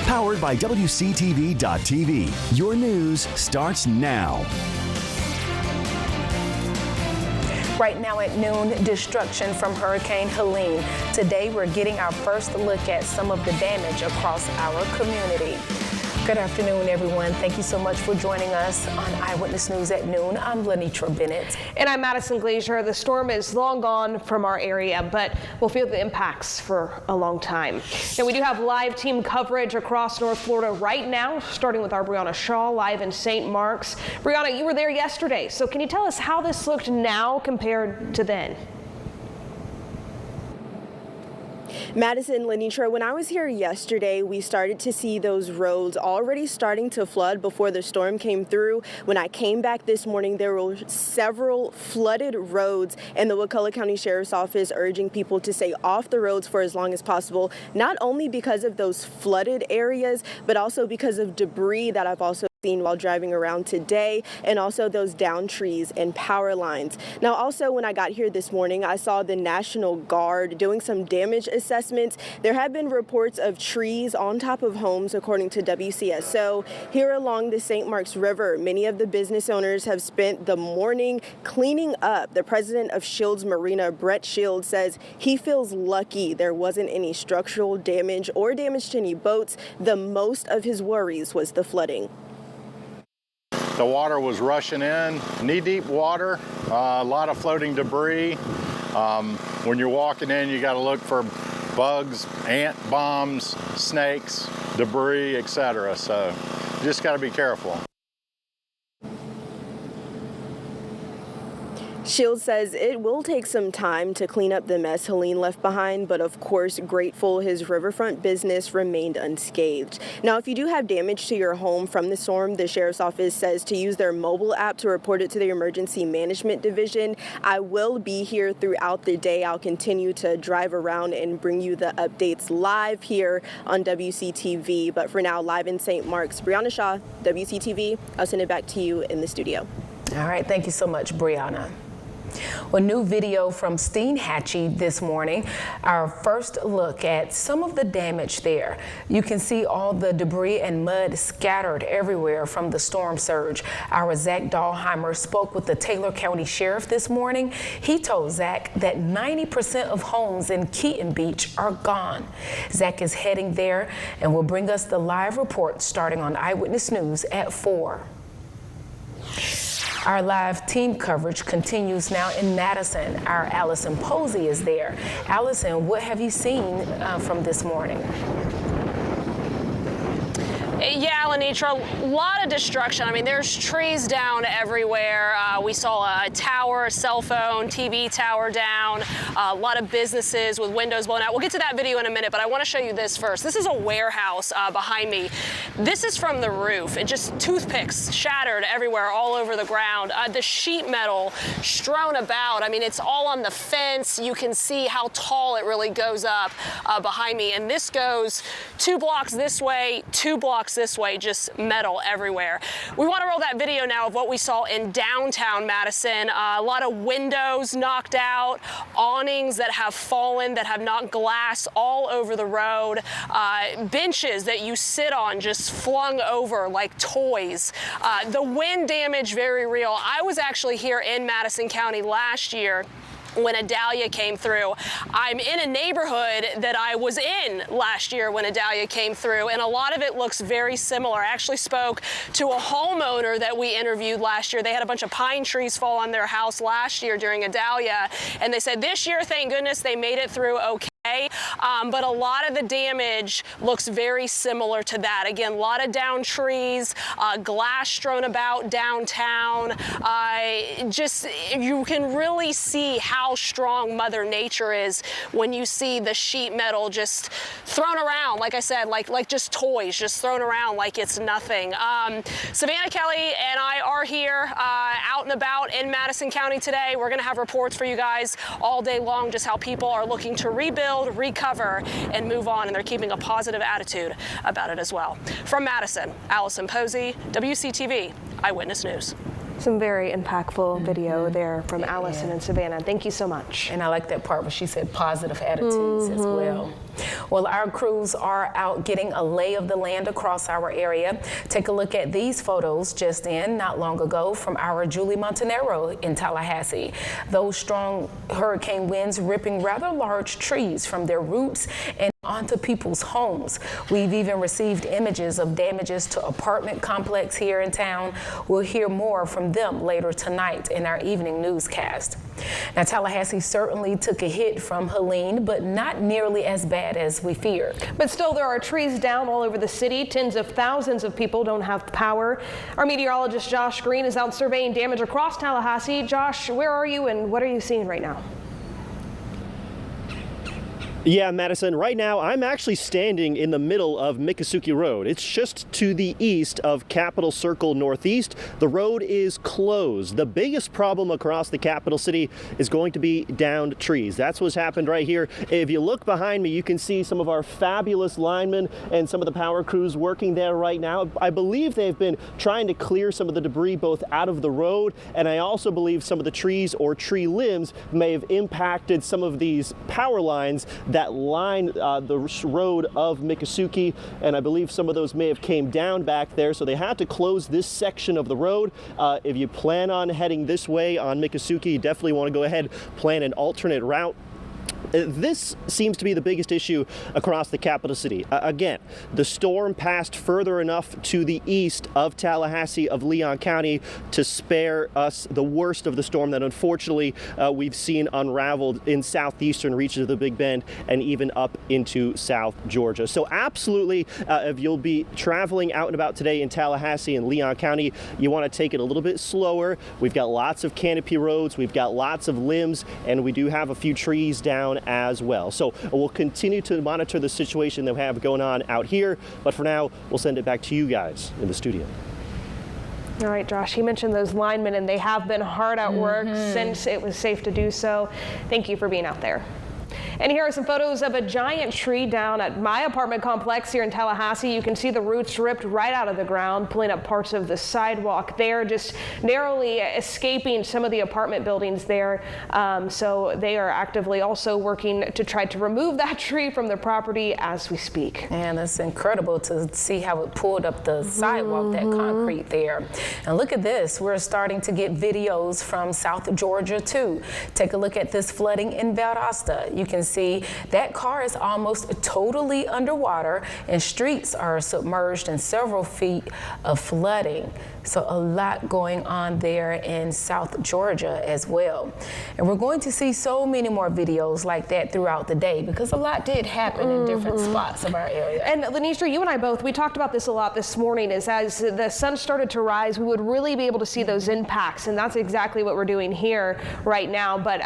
Powered by WCTV.tv. Your news starts now. Right now at noon, destruction from Hurricane Helene. Today, we're getting our first look at some of the damage across our community. Good afternoon, everyone. Thank you so much for joining us on Eyewitness News at noon. I'm Lenitra Bennett. And I'm Madison Glazier. The storm is long gone from our area, but we'll feel the impacts for a long time. Now, we do have live team coverage across North Florida right now, starting with our Brianna Shaw live in St. Marks. Brianna, you were there yesterday, so can you tell us how this looked now compared to then? Madison, Lenitra, when I was here yesterday, we started to see those roads already starting to flood before the storm came through. When I came back this morning, there were several flooded roads, and the Wakulla County Sheriff's Office urging people to stay off the roads for as long as possible, not only because of those flooded areas, but also because of debris that I've also seen while driving around today, and also those downed trees and power lines. Now, also when I got here this morning, I saw the National Guard doing some damage assessments. There have been reports of trees on top of homes, according to WCSO. Here along the St. Marks River, many of the business owners have spent the morning cleaning up. The president of Shields Marina, Brett Shields, says he feels lucky there wasn't any structural damage or damage to any boats. The most of his worries was the flooding. The water was rushing in, knee-deep water, a lot of floating debris. When you're walking in, you got to look for bugs, ant bombs, snakes, debris, etc. So you just got to be careful. Shields says it will take some time to clean up the mess Helene left behind, but of course grateful his riverfront business remained unscathed. Now, if you do have damage to your home from the storm, the Sheriff's Office says to use their mobile app to report it to the Emergency Management Division. I will be here throughout the day. I'll continue to drive around and bring you the updates live here on WCTV. But for now, live in St. Marks, Brianna Shaw, WCTV. I'll send it back to you in the studio. All right. Thank you so much, Brianna. A new video from Steinhatchee this morning. Our first look at some of the damage there. You can see all the debris and mud scattered everywhere from the storm surge. Our Zach Dahlheimer spoke with the Taylor County Sheriff this morning. He told Zach that 90% of homes in Keaton Beach are gone. Zach is heading there and will bring us the live report starting on Eyewitness News at 4. Our live team coverage continues now in Madison. Our Allison Posey is there. Allison, what have you seen from this morning? Yeah, Lenitra, a lot of destruction. I mean, there's trees down everywhere. We saw a tower, a cell phone, TV tower down, a lot of businesses with windows blown out. We'll get to that video in a minute, but I want to show you this first. This is a warehouse behind me. This is from the roof. It just toothpicks shattered everywhere, all over the ground. The sheet metal strewn about. I mean, it's all on the fence. You can see how tall it really goes up behind me. And this goes 2 blocks this way, 2 blocks this way, just metal everywhere. We want to roll that video now of what we saw in downtown Madison. A lot of windows knocked out, awnings that have fallen, that have knocked glass all over the road, benches that you sit on just flung over like toys. The wind damage, very real. I was actually here in Madison County last year when Idalia came through. I'm in a neighborhood that I was in last year when Idalia came through, and a lot of it looks very similar. I actually spoke to a homeowner that we interviewed last year. They had a bunch of pine trees fall on their house last year during Idalia, and they said this year, thank goodness, they made it through okay. But a lot of the damage looks very similar to that. Again, a lot of downed trees, glass strewn about downtown. You can really see how strong Mother Nature is when you see the sheet metal just thrown around, like I said, like just toys, just thrown around like it's nothing. Savannah Kelly and I are here out and about in Madison County today. We're going to have reports for you guys all day long, just how people are looking to rebuild, recover, and move on, and they're keeping a positive attitude about it as well. From Madison, Allison Posey, WCTV Eyewitness News. Some very impactful video there from Allison and Savannah. Thank you so much. And I like that part where she said positive attitudes as well. Well, our crews are out getting a lay of the land across our area. Take a look at these photos just not long ago from our Julie Montanero in Tallahassee. Those strong hurricane winds ripping rather large trees from their roots and onto people's homes. We've even received images of damages to apartment complex here in town. We'll hear more from them later tonight in our evening newscast. Now, Tallahassee certainly took a hit from Helene, but not nearly as bad as we feared. But still, there are trees down all over the city. Tens of thousands of people don't have power. Our meteorologist Josh Green is out surveying damage across Tallahassee. Josh, where are you and what are you seeing right now? Yeah, Madison, right now I'm actually standing in the middle of Miccosukee Road. It's just to the east of Capitol Circle Northeast. The road is closed. The biggest problem across the capital city is going to be downed trees. That's what's happened right here. If you look behind me, you can see some of our fabulous linemen and some of the power crews working there right now. I believe they've been trying to clear some of the debris both out of the road, and I also believe some of the trees or tree limbs may have impacted some of these power lines that line the road of Miccosukee, and I believe some of those may have came down back there, so they had to close this section of the road. If you plan on heading this way on Miccosukee, you definitely want to go ahead, plan an alternate route. This seems to be the biggest issue across the capital city. Again, the storm passed further enough to the east of Tallahassee, of Leon County, to spare us the worst of the storm that unfortunately we've seen unraveled in southeastern reaches of the Big Bend and even up into South Georgia. So absolutely, if you'll be traveling out and about today in Tallahassee and Leon County, you want to take it a little bit slower. We've got lots of canopy roads, we've got lots of limbs, and we do have a few trees down as well. So we'll continue to monitor the situation that we have going on out here, but for now, we'll send it back to you guys in the studio. All right, Josh, you mentioned those linemen, and they have been hard at work since it was safe to do so. Thank you for being out there. And here are some photos of a giant tree down at my apartment complex here in Tallahassee. You can see the roots ripped right out of the ground, pulling up parts of the sidewalk there, just narrowly escaping some of the apartment buildings there. So they are actively also working to try to remove that tree from the property as we speak. And it's incredible to see how it pulled up the sidewalk, that concrete there. And look at this. We're starting to get videos from South Georgia too. Take a look at this flooding in Valdosta. You can see that car is almost totally underwater and streets are submerged in several feet of flooding. So a lot going on there in South Georgia as well. And we're going to see so many more videos like that throughout the day because a lot did happen in different spots of our area. And Lanisha, you and I both, we talked about this a lot this morning, is as the sun started to rise, we would really be able to see those impacts. And that's exactly what we're doing here right now. But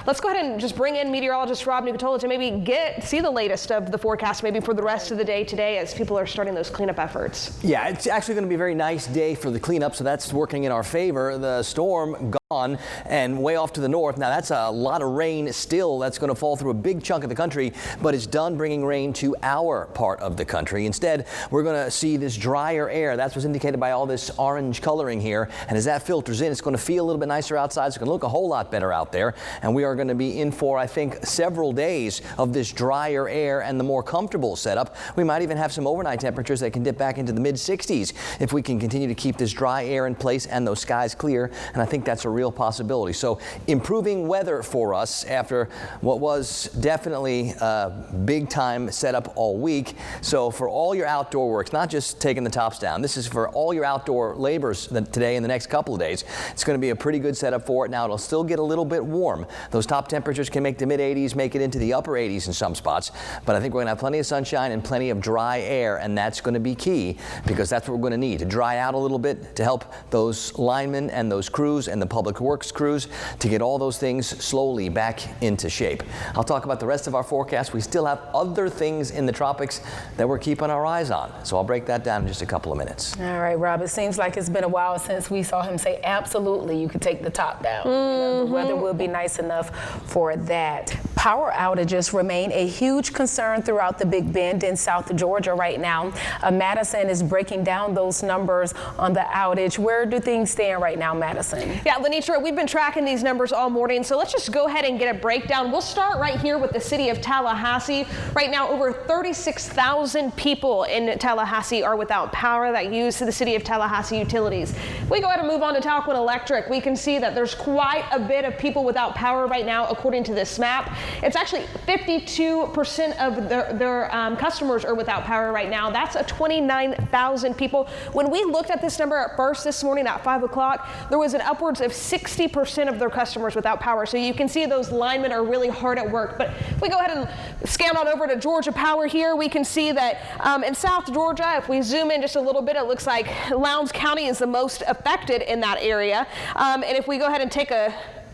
let's go ahead and just bring in meteorologist Rob Nucatola to maybe see the latest of the forecast maybe for the rest of the day today as people are starting those cleanup efforts. Yeah, it's actually going to be a very nice day for the cleanup, so that's working in our favor. The storm gone and way off to the north. Now that's a lot of rain still that's going to fall through a big chunk of the country, but it's done bringing rain to our part of the country. Instead, we're going to see this drier air. That's what's indicated by all this orange coloring here. And as that filters in, it's going to feel a little bit nicer outside. It's going to look a whole lot better out there. And we are going to be in for, I think, several days of this drier air and the more comfortable setup. We might even have some overnight temperatures that can dip back into the mid 60s if we can continue to keep this dry air in place and those skies clear. And I think that's a real possibility. So improving weather for us after what was definitely a big time setup all week. So for all your outdoor works, not just taking the tops down, this is for all your outdoor labors today and the next couple of days. It's going to be a pretty good setup for it. Now it'll still get a little bit warm. Those top temperatures can make the mid 80s, make it into the upper 80s in some spots. But I think we're going to have plenty of sunshine and plenty of dry air, and that's going to be key because that's what we're going to need to dry out a little bit to help those linemen and those crews and the public works crews to get all those things slowly back into shape. I'll talk about the rest of our forecast. We still have other things in the tropics that we're keeping our eyes on. So I'll break that down in just a couple of minutes. All right, Rob, it seems like it's been a while since we saw him say absolutely you could take the top down. You know, the weather will be nice enough for that. Power outages remain a huge concern throughout the Big Bend in South Georgia right now. Madison is breaking down those numbers on the outage. Where do things stand right now, Madison? Yeah, Lenitra, we've been tracking these numbers all morning, so let's just go ahead and get a breakdown. We'll start right here with the city of Tallahassee. Right now, over 36,000 people in Tallahassee are without power that use the city of Tallahassee utilities. If we go ahead and move on to Talquin Electric, we can see that there's quite a bit of people without power right now, according to this map. It's actually 52% of their customers are without power right now. That's a 29,000 people. When we looked at this number at first this morning at 5 o'clock, there was an upwards of 60% of their customers without power. So you can see those linemen are really hard at work. But if we go ahead and scan on over to Georgia Power here, we can see that in South Georgia, if we zoom in just a little bit, it looks like Lowndes County is the most affected in that area. And if we go ahead and take a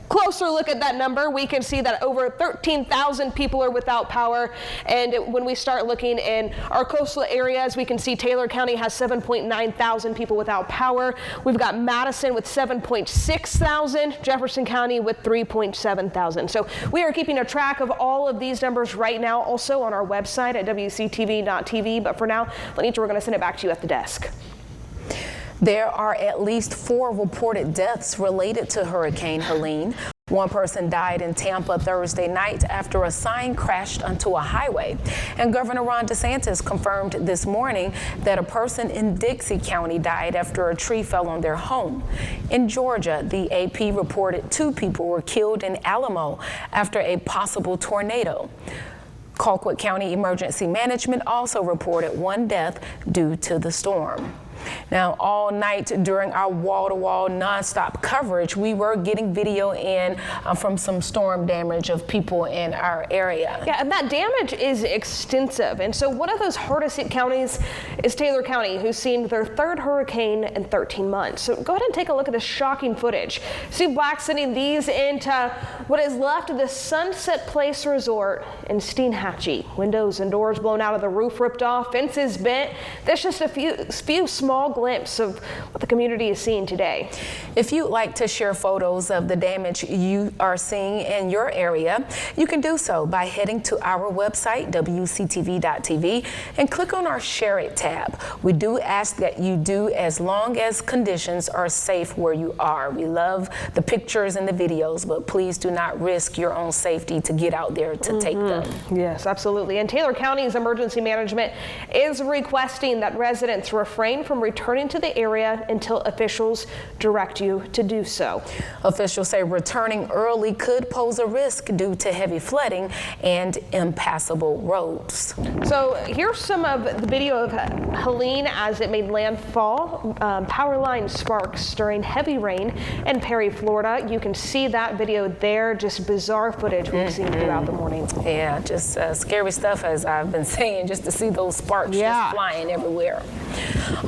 closer look at that number, we can see that over 13,000 people are without power. And when we start looking in our coastal areas, we can see Taylor County has 7.9 thousand people without power. We've got Madison with 7.6 thousand, Jefferson County with 3.7 thousand. So we are keeping a track of all of these numbers right now, also on our website at Wctv.tv. But for now, Lenitra, we're going to send it back to you at the desk. There are at least 4 reported deaths related to Hurricane Helene. One person died in Tampa Thursday night after a sign crashed onto a highway. And Governor Ron DeSantis confirmed this morning that a person in Dixie County died after a tree fell on their home. In Georgia, the AP reported 2 people were killed in Alamo after a possible tornado. Colquitt County Emergency Management also reported 1 death due to the storm. Now, all night during our wall-to-wall nonstop coverage, we were getting video in from some storm damage of people in our area. Yeah, and that damage is extensive. And so one of those hardest hit counties is Taylor County, who's seen their 3rd hurricane in 13 months. So go ahead and take a look at this shocking footage. Steve Black sending these into what is left of the Sunset Place Resort in Steinhatchee. Windows and doors blown out of the roof, ripped off, fences bent. There's just a few small glimpse of what the community is seeing today. If you'd like to share photos of the damage you are seeing in your area, you can do so by heading to our website, Wctv.tv, and click on our Share It tab. We do ask that you do as long as conditions are safe where you are. We love the pictures and the videos, but please do not risk your own safety to get out there to take them. Yes, absolutely. And Taylor County's emergency management is requesting that residents refrain from returning to the area until officials direct you to do so. Officials say returning early could pose a risk due to heavy flooding and impassable roads. So here's some of the video of Helene as it made landfall. Power line sparks during heavy rain in Perry, Florida. You can see that video there, just bizarre footage we've seen throughout the morning. Yeah, just scary stuff, as I've been saying, just to see those sparks just flying everywhere.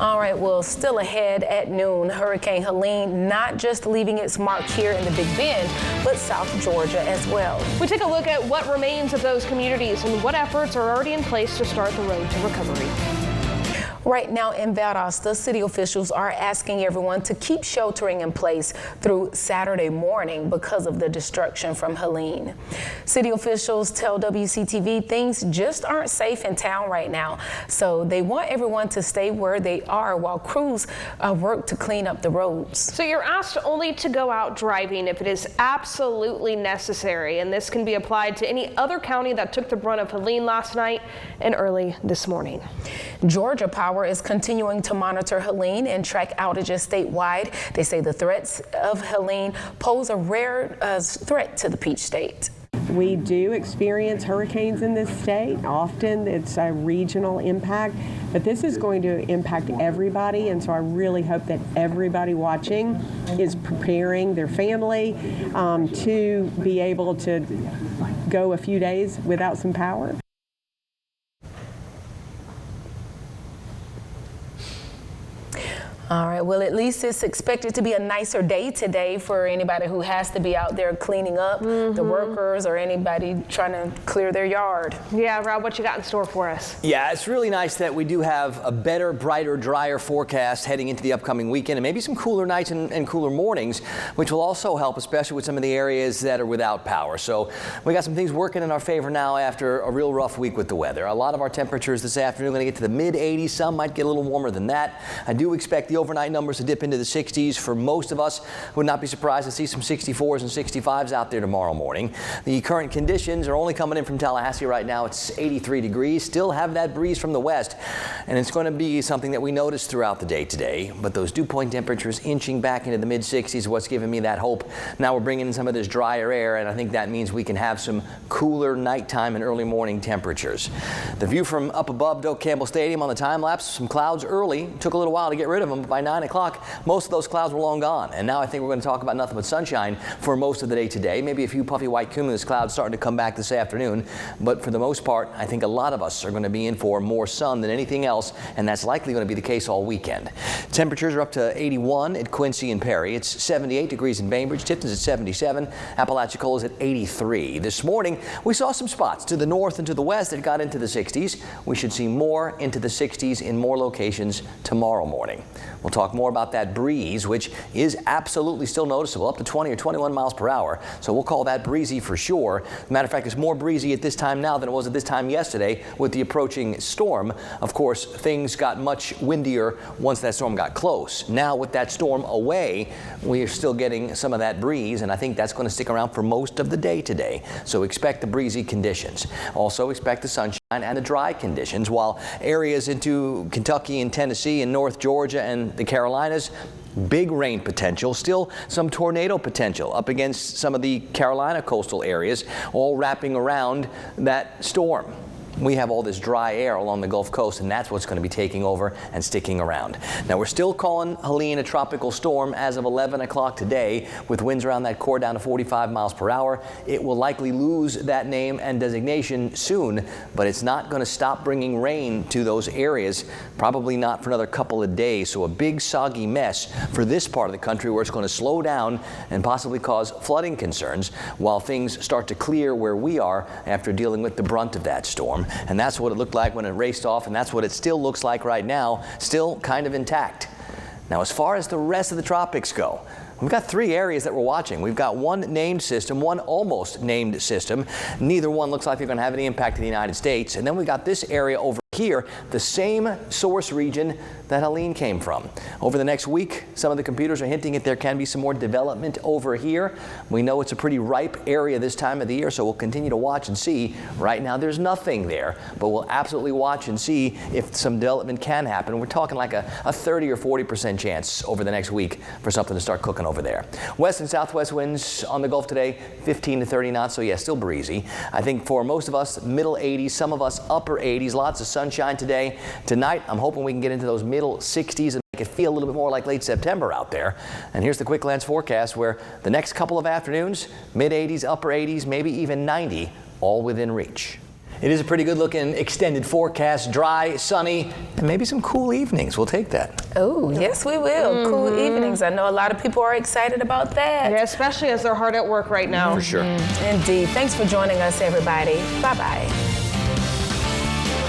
All right, well, still ahead at noon, Hurricane Helene not just leaving its mark here in the Big Bend, but South Georgia as well. We take a look at what remains of those communities and what efforts are already in place to start the road to recovery. Right now in Valdosta, city officials are asking everyone to keep sheltering in place through Saturday morning because of the destruction from Helene. City officials tell WCTV things just aren't safe in town right now, so they want everyone to stay where they are while crews work to clean up the roads. So you're asked only to go out driving if it is absolutely necessary, and this can be applied to any other county that took the brunt of Helene last night and early this morning. Georgia Power is continuing to monitor Helene and track outages statewide. They say the threats of Helene pose a rare threat to the Peach State. We do experience hurricanes in this state. Often it's a regional impact, but this is going to impact everybody, and so I really hope that everybody watching is preparing their family to be able to go a few days without some power. All right, well, at least it's expected to be a nicer day today for anybody who has to be out there cleaning up, the workers or anybody trying to clear their yard. Yeah, Rob, what you got in store for us? Yeah, it's really nice that we do have a better, brighter, drier forecast heading into the upcoming weekend, and maybe some cooler nights and cooler mornings, which will also help, especially with some of the areas that are without power. So we got some things working in our favor now after a real rough week with the weather. A lot of our temperatures this afternoon are going to get to the mid-80s. Some might get a little warmer than that. I do expect the overnight numbers to dip into the 60s. For most of us, would not be surprised to see some 64s and 65s out there tomorrow morning. The current conditions are only coming in from Tallahassee right now. It's 83 degrees. Still have that breeze from the west, and it's going to be something that we notice throughout the day today. But those dew point temperatures inching back into the mid-60s is what's giving me that hope. Now we're bringing in some of this drier air, and I think that means we can have some cooler nighttime and early morning temperatures. The view from up above Doak Campbell Stadium on the time lapse, some clouds early. Took a little while to get rid of them, but by 9 o'clock, most of those clouds were long gone. And now I think we're going to talk about nothing but sunshine for most of the day today. Maybe a few puffy white cumulus clouds starting to come back this afternoon. But for the most part, I think a lot of us are going to be in for more sun than anything else, and that's likely going to be the case all weekend. Temperatures are up to 81 at Quincy and Perry. It's 78 degrees in Bainbridge. Tipton's at 77. Apalachicola is at 83. This morning, we saw some spots to the north and to the west that got into the 60s. We should see more into the 60s in more locations tomorrow morning. We'll talk more about that breeze, which is absolutely still noticeable, up to 20 or 21 miles per hour. So we'll call that breezy for sure. Matter of fact, it's more breezy at this time now than it was at this time yesterday with the approaching storm. Of course, things got much windier once that storm got close. Now with that storm away, we are still getting some of that breeze, and I think that's going to stick around for most of the day today. So expect the breezy conditions. Also expect the sunshine and the dry conditions, while areas into Kentucky and Tennessee and North Georgia and the Carolinas, big rain potential, still some tornado potential up against some of the Carolina coastal areas, all wrapping around that storm. We have all this dry air along the Gulf Coast, and that's what's going to be taking over and sticking around. Now, we're still calling Helene a tropical storm as of 11 o'clock today, with winds around that core down to 45 miles per hour. It will likely lose that name and designation soon, but it's not going to stop bringing rain to those areas, probably not for another couple of days. So a big soggy mess for this part of the country, where it's going to slow down and possibly cause flooding concerns while things start to clear where we are after dealing with the brunt of that storm. And that's what it looked like when it raced off, and that's what it still looks like right now, still kind of intact. Now, as far as the rest of the tropics go, we've got three areas that we're watching. We've got one named system, one almost named system. Neither one looks like they're going to have any impact to the United States. And then we've got this area over here, the same source region that Helene came from. Over the next week, some of the computers are hinting that there can be some more development over here. We know it's a pretty ripe area this time of the year, so we'll continue to watch and see. Right now, there's nothing there, but we'll absolutely watch and see if some development can happen. We're talking like a 30 or 40% chance over the next week for something to start cooking over there. West and southwest winds on the Gulf today, 15 to 30 knots, so yeah, still breezy. I think for most of us, middle 80s, some of us upper 80s, lots of sunshine today. Tonight, I'm hoping we can get into those middle 60s and make it feel a little bit more like late September out there. And here's the quick glance forecast, where the next couple of afternoons, mid 80s, upper 80s, maybe even 90, all within reach. It is a pretty good looking extended forecast, dry, sunny, and maybe some cool evenings. We'll take that. Oh, yes, we will. Cool evenings. I know a lot of people are excited about that. Yeah, especially as they're hard at work right now. For sure. Indeed. Thanks for joining us, everybody. Bye-bye.